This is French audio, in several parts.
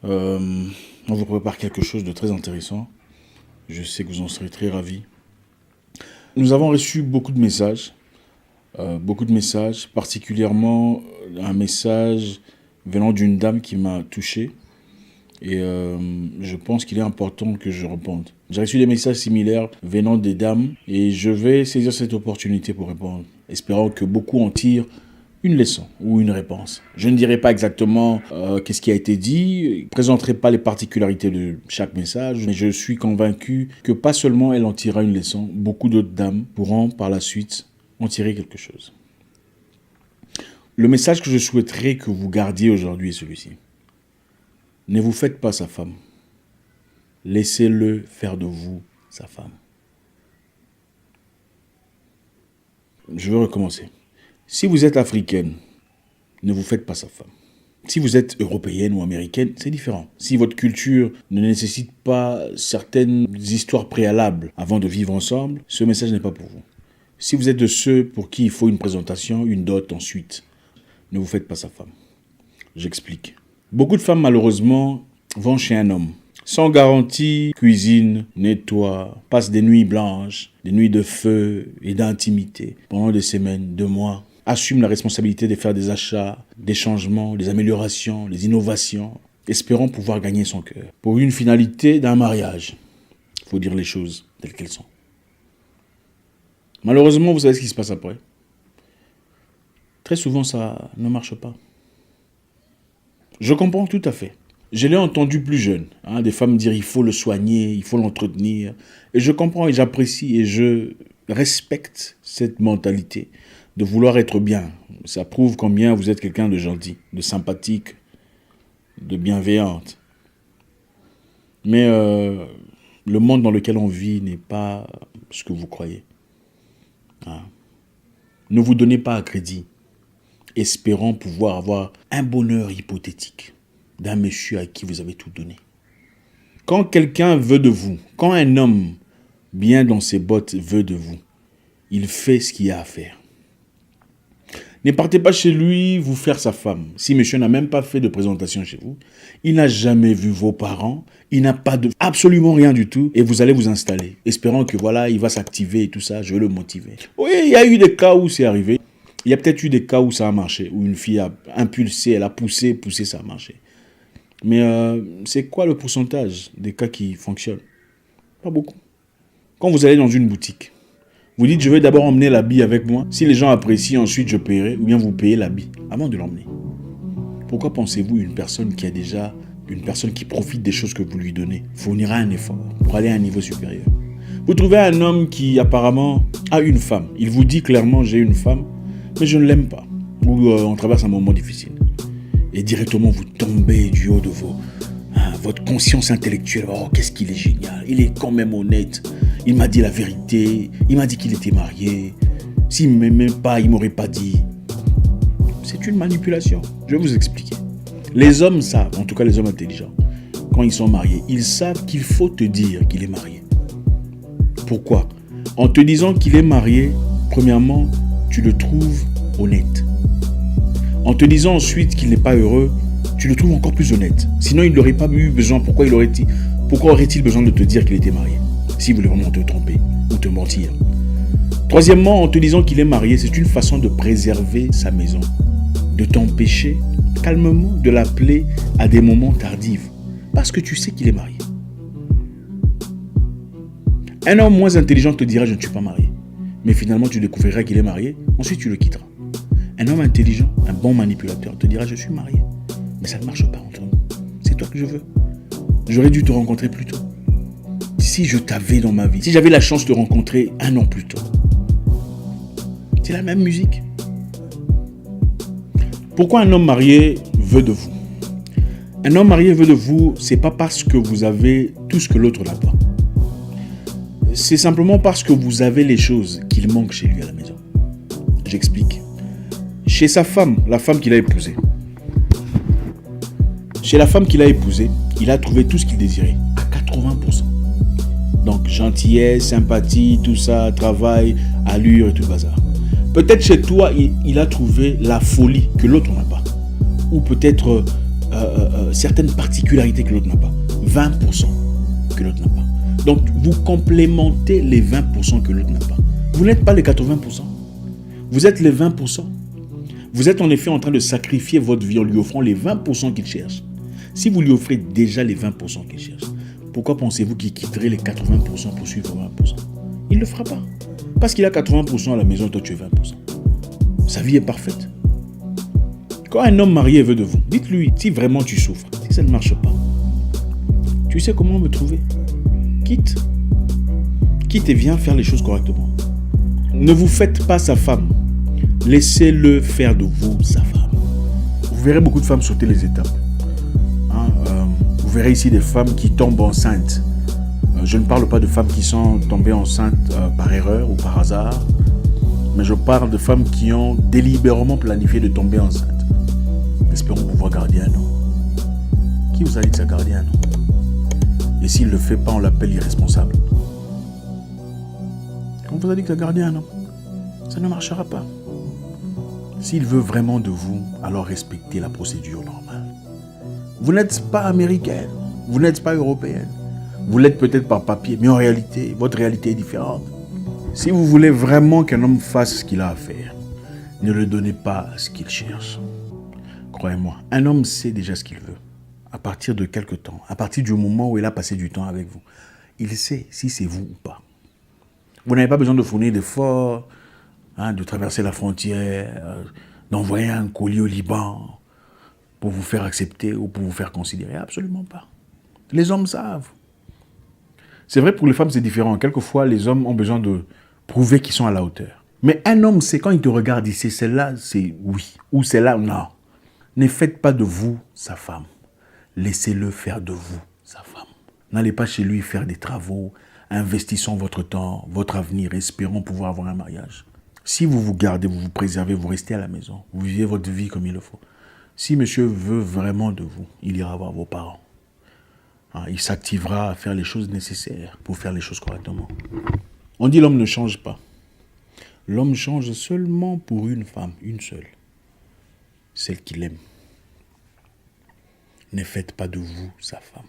On vous prépare quelque chose de très intéressant. Je sais que vous en serez très ravis. Nous avons reçu beaucoup de messages, particulièrement un message venant d'une dame qui m'a touché. Et je pense qu'il est important que je réponde. J'ai reçu des messages similaires venant des dames et je vais saisir cette opportunité pour répondre, espérant que beaucoup en tirent une leçon ou une réponse. Je ne dirai pas exactement qu'est-ce qui a été dit, je ne présenterai pas les particularités de chaque message, mais je suis convaincu que pas seulement elle en tirera une leçon, beaucoup d'autres dames pourront par la suite en tirer quelque chose. Le message que je souhaiterais que vous gardiez aujourd'hui est celui-ci. Ne vous faites pas sa femme. Laissez-le faire de vous sa femme. Je vais recommencer. Si vous êtes africaine, ne vous faites pas sa femme. Si vous êtes européenne ou américaine, c'est différent. Si votre culture ne nécessite pas certaines histoires préalables avant de vivre ensemble, ce message n'est pas pour vous. Si vous êtes de ceux pour qui il faut une présentation, une dot ensuite, ne vous faites pas sa femme. J'explique. Beaucoup de femmes, malheureusement, vont chez un homme. Sans garantie, cuisinent, nettoient, passent des nuits blanches, des nuits de feu et d'intimité pendant des semaines, 2 mois. Assument la responsabilité de faire des achats, des changements, des améliorations, des innovations, espérant pouvoir gagner son cœur. Pour une finalité d'un mariage. Il faut dire les choses telles qu'elles sont. Malheureusement, vous savez ce qui se passe après. Très souvent, ça ne marche pas. Je comprends tout à fait. Je l'ai entendu plus jeune, des femmes dire il faut le soigner, il faut l'entretenir. Et je comprends et j'apprécie et je respecte cette mentalité de vouloir être bien. Ça prouve combien vous êtes quelqu'un de gentil, de sympathique, de bienveillante. Mais le monde dans lequel on vit n'est pas ce que vous croyez. Ne vous donnez pas à crédit, espérant pouvoir avoir un bonheur hypothétique d'un monsieur à qui vous avez tout donné. Quand quelqu'un veut de vous, quand un homme bien dans ses bottes veut de vous, il fait ce qu'il y a à faire. Ne partez pas chez lui vous faire sa femme. Si monsieur n'a même pas fait de présentation chez vous, il n'a jamais vu vos parents, il n'a pas de absolument rien du tout et vous allez vous installer, espérant que voilà, il va s'activer et tout ça, je vais le motiver. Oui, il y a eu des cas où c'est arrivé. Il y a peut-être eu des cas où ça a marché, où une fille a impulsé, elle a poussé, ça a marché. Mais c'est quoi le pourcentage des cas qui fonctionnent? Pas beaucoup. Quand vous allez dans une boutique, vous dites je vais d'abord emmener l'habit avec moi. Si les gens apprécient, ensuite je paierai, ou bien vous payez l'habit avant de l'emmener. Pourquoi pensez-vous une personne qui a déjà, une personne qui profite des choses que vous lui donnez, fournira un effort pour aller à un niveau supérieur? Vous trouvez un homme qui apparemment a une femme. Il vous dit clairement j'ai une femme, mais je ne l'aime pas. Ou on traverse un moment difficile. Et directement vous tombez du haut de votre conscience intellectuelle. Oh, qu'est-ce qu'il est génial. Il est quand même honnête. Il m'a dit la vérité. Il m'a dit qu'il était marié. S'il ne m'aimait pas, il ne m'aurait pas dit. C'est une manipulation. Je vais vous expliquer. Les hommes savent, en tout cas les hommes intelligents, quand ils sont mariés, ils savent qu'il faut te dire qu'il est marié. Pourquoi? En te disant qu'il est marié, premièrement, tu le trouves honnête. En te disant ensuite qu'il n'est pas heureux, tu le trouves encore plus honnête. Sinon, il n'aurait pas eu besoin. Pourquoi aurait-il besoin de te dire qu'il était marié? S'il voulait vraiment te tromper ou te mentir. Troisièmement, en te disant qu'il est marié, c'est une façon de préserver sa maison. De t'empêcher calmement de l'appeler à des moments tardifs. Parce que tu sais qu'il est marié. Un homme moins intelligent te dira je ne suis pas marié. Mais finalement, tu découvriras qu'il est marié. Ensuite, tu le quitteras. Un homme intelligent, un bon manipulateur, te dira « je suis marié ». Mais ça ne marche pas entre nous. C'est toi que je veux. J'aurais dû te rencontrer plus tôt. Si je t'avais dans ma vie, si j'avais la chance de te rencontrer 1 an plus tôt. C'est la même musique. Pourquoi un homme marié veut de vous? Un homme marié veut de vous, c'est pas parce que vous avez tout ce que l'autre n'a pas. C'est simplement parce que vous avez les choses qu'il manque chez lui à la maison. J'explique. Chez sa femme, la femme qu'il a épousée. Chez la femme qu'il a épousée, il a trouvé tout ce qu'il désirait, à 80%. Donc, gentillesse, sympathie, tout ça, travail, allure et tout le bazar. Peut-être chez toi, il a trouvé la folie que l'autre n'a pas. Ou peut-être certaines particularités que l'autre n'a pas. 20% que l'autre n'a pas. Donc, vous complémentez les 20% que l'autre n'a pas. Vous n'êtes pas les 80%. Vous êtes les 20%. Vous êtes en effet en train de sacrifier votre vie en lui offrant les 20% qu'il cherche. Si vous lui offrez déjà les 20% qu'il cherche, pourquoi pensez-vous qu'il quitterait les 80% pour suivre 20%? Il ne le fera pas. Parce qu'il a 80% à la maison et toi tu es 20%. Sa vie est parfaite. Quand un homme marié veut de vous, dites-lui si vraiment tu souffres, si ça ne marche pas. Tu sais comment me trouver. Quitte. Quitte et viens faire les choses correctement. Ne vous faites pas sa femme. Laissez-le faire de vous sa femme. Vous verrez beaucoup de femmes sauter les étapes. Vous verrez ici des femmes qui tombent enceintes. Je ne parle pas de femmes qui sont tombées enceintes par erreur ou par hasard, mais je parle de femmes qui ont délibérément planifié de tomber enceintes. Espérons pouvoir garder un nom. Qui vous a dit que ça gardait un nom? Et s'il ne le fait pas, on l'appelle irresponsable. On vous a dit que ça gardait un nom. Ça ne marchera pas. S'il veut vraiment de vous, alors respectez la procédure normale. Vous n'êtes pas américaine, vous n'êtes pas européenne. Vous l'êtes peut-être par papier, mais en réalité, votre réalité est différente. Si vous voulez vraiment qu'un homme fasse ce qu'il a à faire, ne le donnez pas ce qu'il cherche. Croyez-moi, un homme sait déjà ce qu'il veut. À partir de quelque temps, à partir du moment où il a passé du temps avec vous, il sait si c'est vous ou pas. Vous n'avez pas besoin de fournir d'efforts, de traverser la frontière, d'envoyer un colis au Liban pour vous faire accepter ou pour vous faire considérer. Absolument pas. Les hommes savent. C'est vrai, pour les femmes, c'est différent. Quelquefois, les hommes ont besoin de prouver qu'ils sont à la hauteur. Mais un homme, c'est quand il te regarde, il sait celle-là, c'est oui. Ou celle-là, non. Ne faites pas de vous sa femme. Laissez-le faire de vous sa femme. N'allez pas chez lui faire des travaux. Investissons votre temps, votre avenir, espérons pouvoir avoir un mariage. Si vous vous gardez, vous vous préservez, vous restez à la maison. Vous vivez votre vie comme il le faut. Si monsieur veut vraiment de vous, il ira voir vos parents. Il s'activera à faire les choses nécessaires pour faire les choses correctement. On dit l'homme ne change pas. L'homme change seulement pour une femme, une seule. Celle qu'il aime. Ne faites pas de vous sa femme.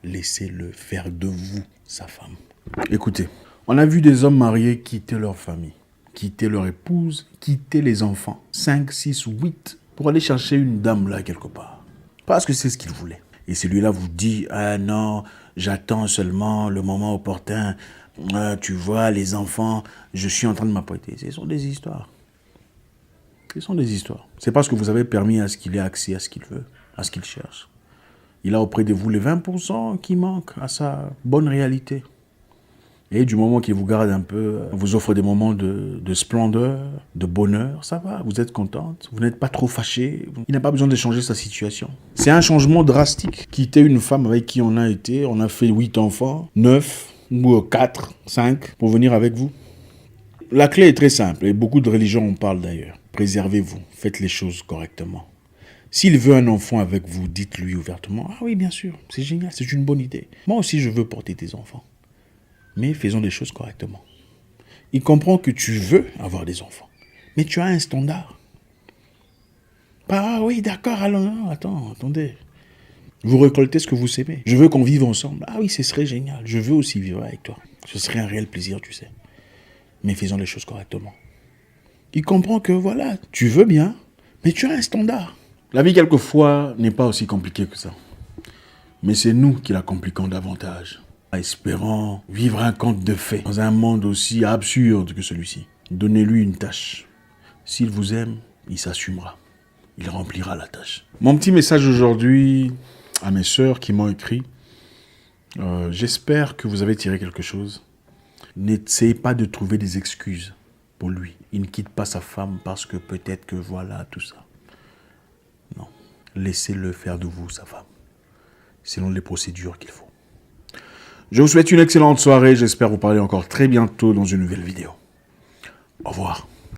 Laissez-le faire de vous sa femme. Écoutez, on a vu des hommes mariés quitter leur famille, quitter leur épouse, quitter les enfants. 5, 6 ou 8 pour aller chercher une dame là quelque part. Parce que c'est ce qu'ils voulaient. Et celui-là vous dit, ah non, j'attends seulement le moment opportun. Tu vois, les enfants, je suis en train de m'apprêter. Ce sont des histoires. Ce sont des histoires. C'est parce que vous avez permis à ce qu'il ait accès à ce qu'il veut, à ce qu'il cherche. Il a auprès de vous les 20% qui manquent à sa bonne réalité. Et du moment qu'il vous garde un peu, vous offre des moments de splendeur, de bonheur, ça va, vous êtes contente, vous n'êtes pas trop fâché, il n'a pas besoin de changer sa situation. C'est un changement drastique. Quitter une femme avec qui on a été, on a fait 8 enfants, 9 ou 4, 5 pour venir avec vous. La clé est très simple et beaucoup de religions en parlent d'ailleurs. Préservez-vous, faites les choses correctement. S'il veut un enfant avec vous, dites-lui ouvertement, ah oui bien sûr, c'est génial, c'est une bonne idée. Moi aussi je veux porter tes enfants. Mais faisons des choses correctement. Il comprend que tu veux avoir des enfants, mais tu as un standard. Ah oui, d'accord, allons, attendez. Vous récoltez ce que vous s'aimez. Je veux qu'on vive ensemble. Ah oui, ce serait génial. Je veux aussi vivre avec toi. Ce serait un réel plaisir, tu sais. Mais faisons les choses correctement. Il comprend que voilà, tu veux bien, mais tu as un standard. La vie, quelquefois, n'est pas aussi compliquée que ça. Mais c'est nous qui la compliquons davantage. Espérant vivre un conte de fées dans un monde aussi absurde que celui-ci. Donnez-lui une tâche. S'il vous aime, il s'assumera. Il remplira la tâche. Mon petit message aujourd'hui à mes sœurs qui m'ont écrit. J'espère que vous avez tiré quelque chose. N'essayez pas de trouver des excuses pour lui. Il ne quitte pas sa femme parce que peut-être que voilà tout ça. Non. Laissez-le faire de vous sa femme. Selon les procédures qu'il faut. Je vous souhaite une excellente soirée. J'espère vous parler encore très bientôt dans une nouvelle vidéo. Au revoir.